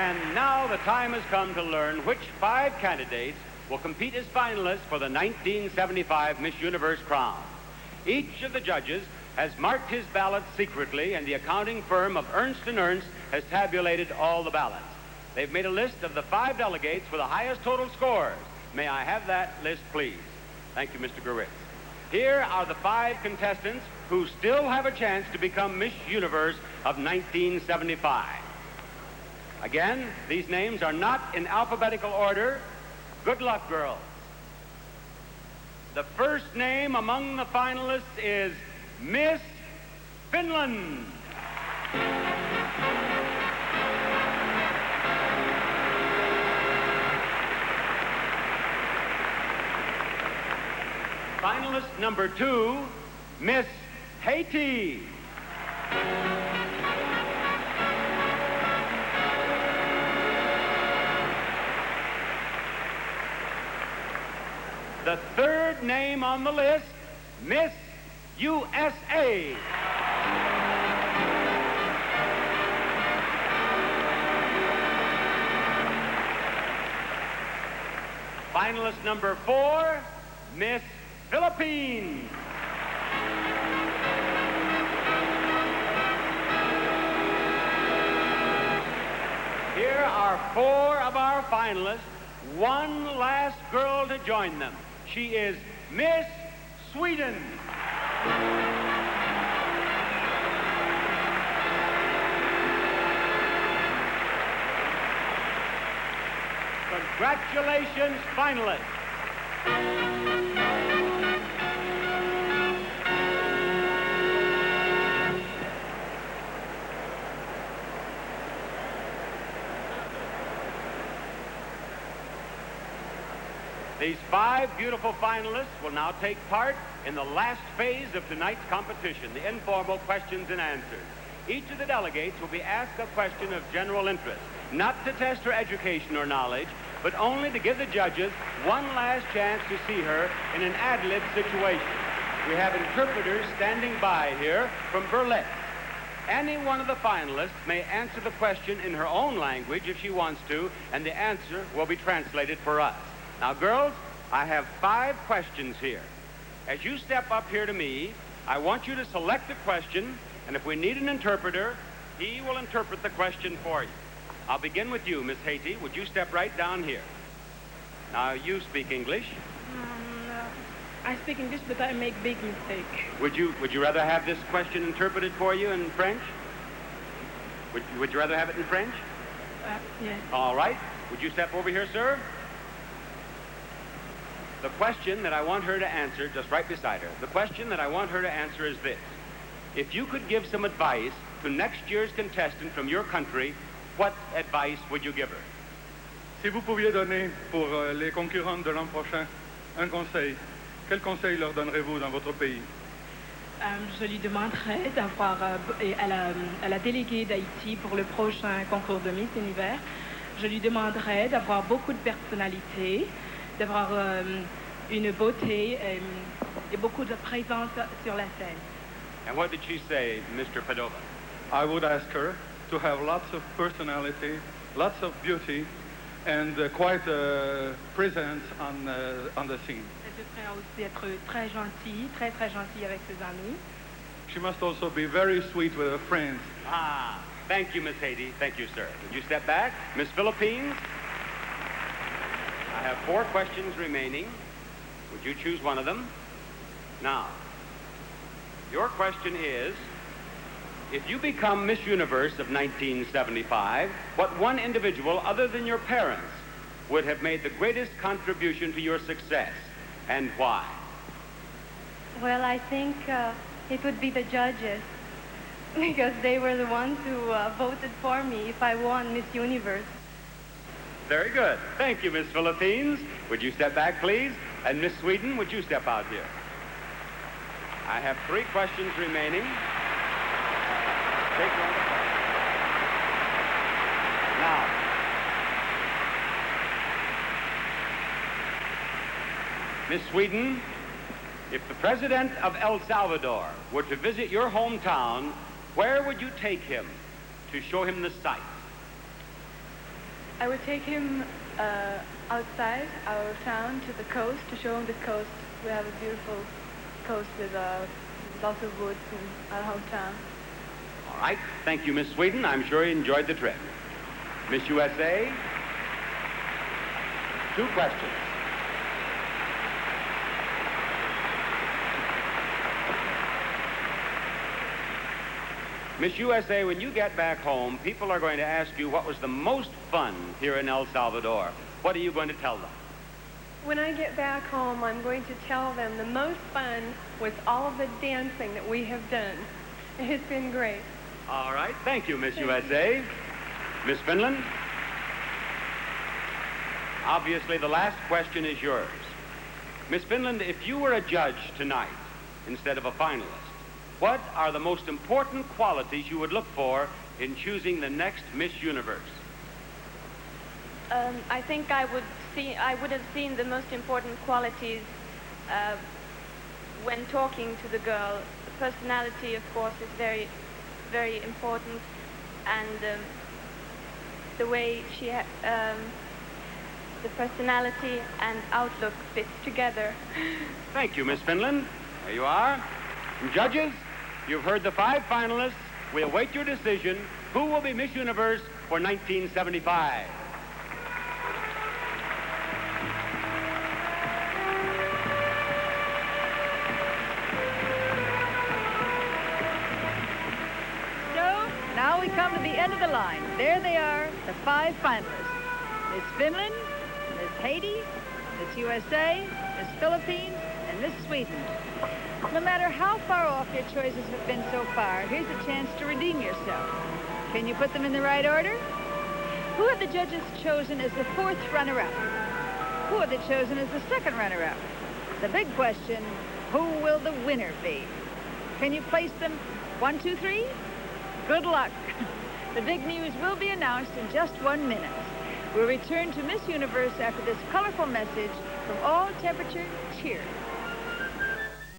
And now the time has come to learn which 5 candidates will compete as finalists for the 1975 Miss Universe crown. Each of the judges has marked his ballot secretly, and the accounting firm of Ernst & Ernst has tabulated all the ballots. They've made a list of the 5 delegates with the highest total scores. May I have that list, please? Thank you, Mr. Gurwitz. Here are the 5 contestants who still have a chance to become Miss Universe of 1975. Again, these names are not in alphabetical order. Good luck, girls. The first name among the finalists is Miss Finland. Finalist number 2, Miss Haiti. The third name on the list, Miss USA. Finalist number 4, Miss Philippines. Here are 4 of our finalists. One last girl to join them. She is Miss Sweden. Congratulations, finalists. These 5 beautiful finalists will now take part in the last phase of tonight's competition, the informal questions and answers. Each of the delegates will be asked a question of general interest, not to test her education or knowledge, but only to give the judges one last chance to see her in an ad-lib situation. We have interpreters standing by here from Berlin. Any one of the finalists may answer the question in her own language if she wants to, and the answer will be translated for us. Now, girls, I have 5 questions here. As you step up here to me, I want you to select a question, and if we need an interpreter, he will interpret the question for you. I'll begin with you, Miss Haiti. Would you step right down here? Now, you speak English. I speak English, but I make big mistake. Would you rather have this question interpreted for you in French? Would you rather have it in French? Yes. All right. Would you step over here, sir? The question that I want her to answer, just right beside her, the question that I want her to answer is this. If you could give some advice to next year's contestant from your country, what advice would you give her? Si vous pouviez donner pour les concurrents de l'an prochain un conseil, quel conseil leur donnerez-vous dans votre pays? Je lui demanderais d'avoir, à la déléguée d'Haïti pour le prochain concours de Miss Univers, je lui demanderais d'avoir beaucoup de personnalité, d'avoir une beauté et beaucoup de présence sur la scène. And what did she say, Mr. Padova? I would ask her to have lots of personality, lots of beauty, and quite a presence on the scene. Elle devrait aussi être très gentille, très gentille avec ses amis. She must also be very sweet with her friends. Ah, thank you, Miss Haiti. Thank you, sir. Would you step back? Miss Philippines? I have 4 questions remaining. Would you choose one of them? Now, your question is, if you become Miss Universe of 1975, what one individual other than your parents would have made the greatest contribution to your success, and why? Well, I think it would be the judges, because they were the ones who voted for me if I won Miss Universe. Very good. Thank you, Miss Philippines. Would you step back, please? And Miss Sweden, would you step out here? I have 3 questions remaining. Take one. Now, Miss Sweden, if the president of El Salvador were to visit your hometown, where would you take him to show him the sights? I would take him outside our town to the coast to show him the coast. We have a beautiful coast with lots of woods in our hometown. All right. Thank you, Miss Sweden. I'm sure you enjoyed the trip. Miss USA, 2 questions. Miss USA, when you get back home, people are going to ask you what was the most fun here in El Salvador. What are you going to tell them? When I get back home, I'm going to tell them the most fun was all of the dancing that we have done. It's been great. All right. Thank you, Miss USA. Miss Finland? Obviously, the last question is yours. Miss Finland, if you were a judge tonight instead of a finalist, what are the most important qualities you would look for in choosing the next Miss Universe? I think I would have seen the most important qualities when talking to the girl. The personality, of course, is very, very important, and the way the personality and outlook fits together. Thank you, Miss Finland. There you are. And judges, you've heard the 5 finalists. We await your decision. Who will be Miss Universe for 1975? Now we come to the end of the line. There they are, the 5 finalists. Miss Finland, Miss Haiti, Miss USA, Miss Philippines, and Miss Sweden. No matter how far off your choices have been so far, here's a chance to redeem yourself. Can you put them in the right order? Who have the judges chosen as the 4th runner-up? Who have they chosen as the 2nd runner-up? The big question, who will the winner be? Can you place them 1, 2, 3? Good luck. The big news will be announced in just 1 minute. We'll return to Miss Universe after this colorful message from All Temperature Cheer.